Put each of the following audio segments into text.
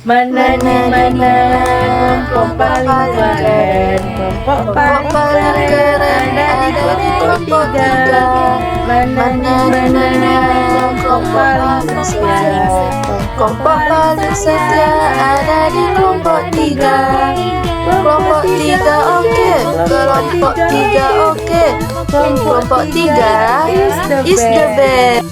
Mana nih mana kelompok paling keren, kelompok paling keren ada di kelompok tiga. Mana nih mana kelompok paling setia, Kelompok paling setia ada di kelompok tiga. Kelompok tiga oke, kelompok tiga oke, kelompok tiga is the best.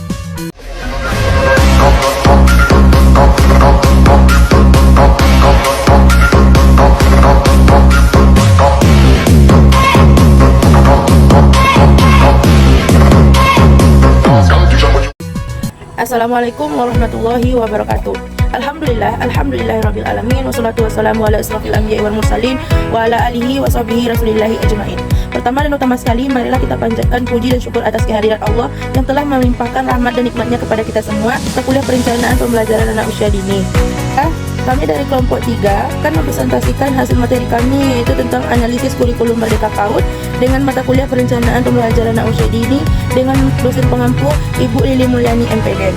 Assalamualaikum warahmatullahi wabarakatuh. Alhamdulillahirabbil alamin wassalatu wassalamu ala asrofil anbiya'i wal mursalin wa ala alihi wa sahbihi rasulillahi ajmain. Pertama dan utama sekali, marilah kita panjatkan puji dan syukur atas kehadiran Allah yang telah melimpahkan rahmat dan nikmatnya kepada kita semua. Kita kuliah perencanaan pembelajaran anak usia dini. Kami dari kelompok 3 akan mempresentasikan hasil materi kami, yaitu tentang analisis kurikulum Merdeka PAUD dengan mata kuliah perencanaan pembelajaran anak usia dini dengan dosen pengampu Ibu Lili Mulyani MPD.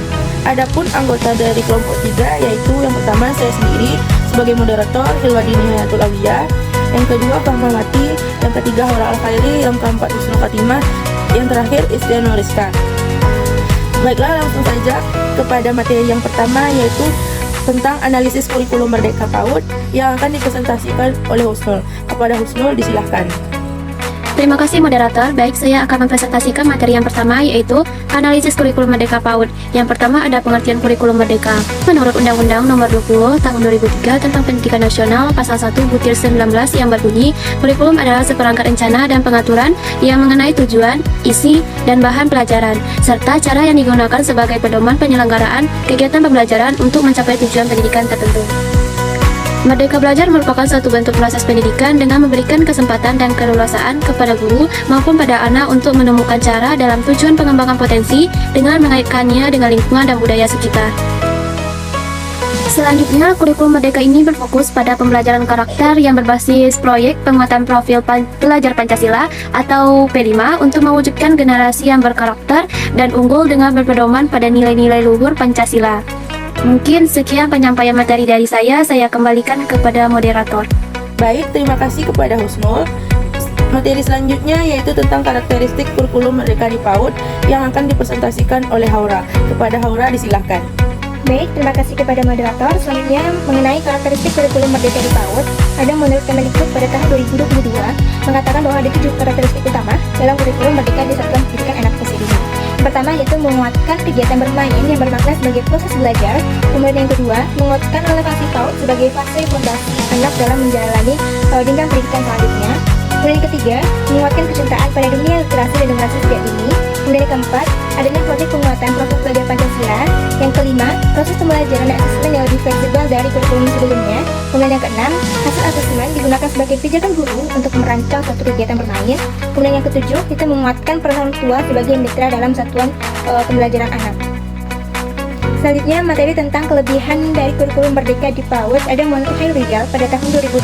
Adapun anggota dari kelompok 3 yaitu yang pertama saya sendiri sebagai moderator Hilwadini Hayatul Awiyah, yang kedua Fahmawati, yang ketiga Hora Al-Khairi, yang keempat Husnul Khatimah, yang terakhir Istian Nuriska. Baiklah, langsung saja kepada materi yang pertama, yaitu tentang analisis kurikulum Merdeka PAUD yang akan dipresentasikan oleh Husnul. Kepada Husnul, disilahkan. Terima kasih moderator. Baik, saya akan mempresentasikan materi yang pertama, yaitu analisis kurikulum Merdeka PAUD. Yang pertama ada pengertian kurikulum Merdeka. Menurut Undang-Undang Nomor 20 Tahun 2003 tentang Pendidikan Nasional Pasal 1 Butir 19 yang berbunyi, kurikulum adalah seperangkat rencana dan pengaturan yang mengenai tujuan, isi, dan bahan pelajaran, serta cara yang digunakan sebagai pedoman penyelenggaraan kegiatan pembelajaran untuk mencapai tujuan pendidikan tertentu. Merdeka Belajar merupakan suatu bentuk proses pendidikan dengan memberikan kesempatan dan keleluasaan kepada guru maupun pada anak untuk menemukan cara dalam tujuan pengembangan potensi dengan mengaitkannya dengan lingkungan dan budaya sekitar. Selanjutnya, kurikulum Merdeka ini berfokus pada pembelajaran karakter yang berbasis proyek penguatan profil pelajar Pancasila atau P5 untuk mewujudkan generasi yang berkarakter dan unggul dengan berpedoman pada nilai-nilai luhur Pancasila. Mungkin sekian penyampaian materi dari saya kembalikan kepada moderator. Baik, terima kasih kepada Husnul. Materi selanjutnya yaitu tentang karakteristik kurikulum Merdeka di PAUD yang akan dipresentasikan oleh Haura. Kepada Haura, disilahkan. Baik, terima kasih kepada moderator. Selanjutnya, mengenai karakteristik kurikulum Merdeka di PAUD, ada menurut Kemendikbud pada tahun 2022 mengatakan bahwa ada 7 karakteristik utama dalam kurikulum Merdeka di Satuan Pendidikan Anak Usia Dini. Pertama, yaitu menguatkan kegiatan bermain yang bermakna sebagai proses belajar. Kemudian yang kedua, menguatkan relevansi PAUD sebagai fase fondasi anak dalam menjalani jenjang pendidikan selanjutnya. Kemudian yang ketiga, menguatkan kecintaan pada dunia literasi dan demokrasi sejak dini. Kemudian yang keempat, adanya proyek penguatan profil belajar Pancasila. Yang kelima, proses pembelajaran dan asesmen yang lebih fleksibel dari kurikulum sebelumnya. Kemudian yang keenam, hasil asesmen digunakan sebagai pijakan guru untuk merancang suatu kegiatan bermain. Kemudian yang ketujuh, kita menguatkan peran orang tua sebagai mitra dalam satuan pembelajaran anak. Selanjutnya, materi tentang kelebihan dari kurikulum Merdeka di PAUD ada menurut Rijal pada tahun 2022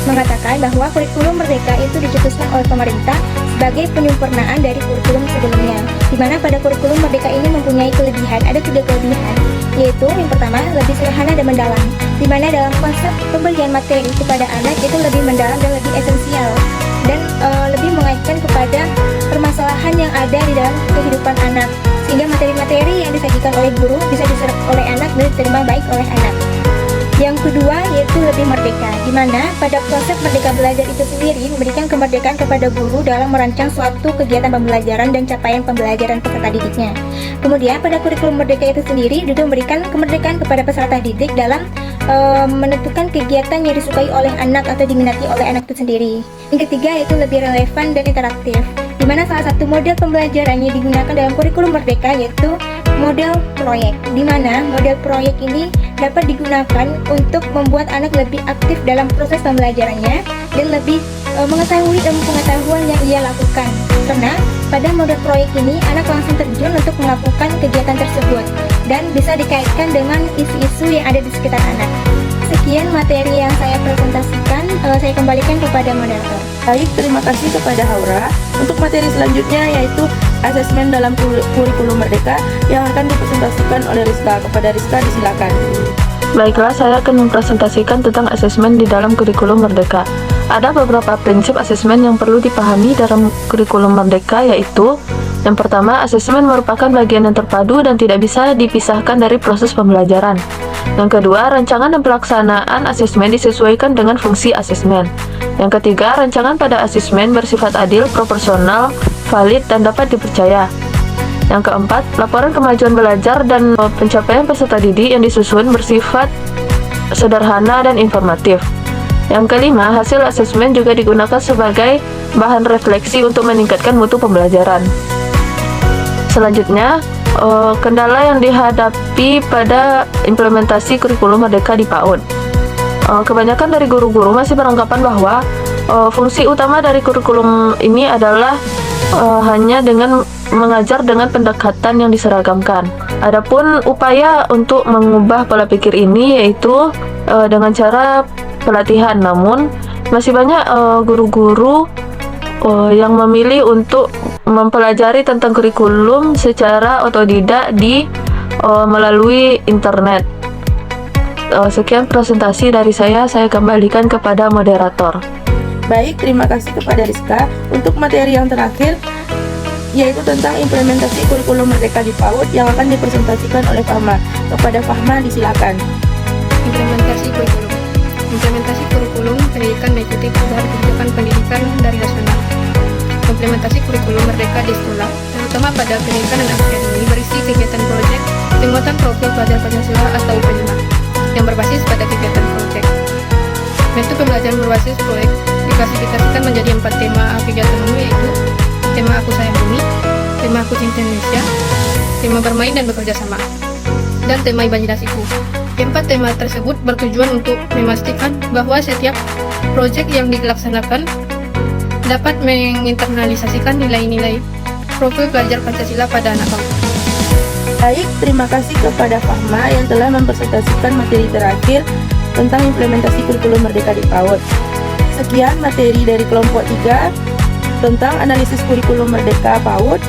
mengatakan bahwa kurikulum Merdeka itu dicetuskan oleh pemerintah sebagai penyempurnaan dari kurikulum sebelumnya, di mana pada kurikulum Merdeka ini mempunyai kelebihan. Ada 3 kelebihan, yaitu yang pertama, lebih sederhana dan mendalam, di mana dalam konsep pemberian materi kepada anak itu lebih mendalam dan lebih esensial, dan lebih mengaitkan kepada permasalahan yang ada di dalam kehidupan anak, sehingga materi-materi yang disajikan oleh guru bisa diserap oleh anak dan diterima baik oleh anak. Yang kedua, yaitu lebih merdeka, di mana pada konsep Merdeka Belajar itu sendiri memberikan kemerdekaan kepada guru dalam merancang suatu kegiatan pembelajaran dan capaian pembelajaran peserta didiknya. Kemudian pada kurikulum Merdeka itu sendiri juga memberikan kemerdekaan kepada peserta didik dalam menentukan kegiatan yang disukai oleh anak atau diminati oleh anak itu sendiri. Yang ketiga, yaitu lebih relevan dan interaktif, di mana salah satu model pembelajaran yang digunakan dalam kurikulum Merdeka yaitu model proyek, di mana model proyek ini dapat digunakan untuk membuat anak lebih aktif dalam proses pembelajarannya dan lebih mengetahui ilmu pengetahuan yang ia lakukan. Karena pada model proyek ini anak langsung terjun untuk melakukan kegiatan tersebut dan bisa dikaitkan dengan isu-isu yang ada di sekitar anak. Sekian materi yang saya presentasikan, saya kembalikan kepada moderator. Baik, terima kasih kepada Haura. Untuk materi selanjutnya yaitu asesmen dalam kurikulum Merdeka yang akan dipresentasikan oleh Rizka. Kepada Rizka, disilakan. Baiklah, saya akan mempresentasikan tentang asesmen di dalam kurikulum Merdeka. Ada beberapa prinsip asesmen yang perlu dipahami dalam kurikulum Merdeka, yaitu yang pertama, asesmen merupakan bagian yang terpadu dan tidak bisa dipisahkan dari proses pembelajaran. Yang kedua, rancangan dan pelaksanaan asesmen disesuaikan dengan fungsi asesmen. Yang ketiga, rancangan pada asesmen bersifat adil, proporsional, valid, dan dapat dipercaya. Yang keempat, laporan kemajuan belajar dan pencapaian peserta didik yang disusun bersifat sederhana dan informatif. Yang kelima, hasil asesmen juga digunakan sebagai bahan refleksi untuk meningkatkan mutu pembelajaran. Selanjutnya, kendala yang dihadapi pada implementasi kurikulum Merdeka di PAUD. Kebanyakan dari guru-guru masih beranggapan bahwa fungsi utama dari kurikulum ini adalah hanya dengan mengajar dengan pendekatan yang diseragamkan. Adapun upaya untuk mengubah pola pikir ini yaitu dengan cara pelatihan. Namun masih banyak guru-guru yang memilih untuk mempelajari tentang kurikulum secara otodidak melalui internet. Sekian presentasi dari saya kembalikan kepada moderator. Baik, terima kasih kepada Rizka. Untuk materi yang terakhir, yaitu tentang implementasi kurikulum Merdeka di PAUD yang akan dipresentasikan oleh Fahma. Kepada Fahma, disilakan. Implementasi kurikulum. Implementasi kurikulum pendidikan mengikuti perubahan kebijakan pendidikan dari nasional. Implementasi kurikulum Merdeka di sekolah, terutama pada pendidikan dan akademi, berisi kegiatan proyek penguatan profil pelajar Pancasila atau UP5 yang berbasis pada kegiatan proyek. Metode pembelajaran berbasis proyek diklasifikasikan menjadi 4 tema kegiatan umum, yaitu tema Aku Sayang Bumi, tema Aku Cinta Indonesia, tema Bermain dan Bekerja Sama, dan tema Imajinasiku. Keempat tema tersebut bertujuan untuk memastikan bahwa setiap proyek yang dilaksanakan dapat menginternalisasikan nilai-nilai profil pelajar Pancasila pada anak bangsa. Baik, terima kasih kepada Fahma yang telah mempresentasikan materi terakhir tentang implementasi kurikulum Merdeka di PAUD. Sekian materi dari kelompok 3 tentang analisis kurikulum Merdeka PAUD.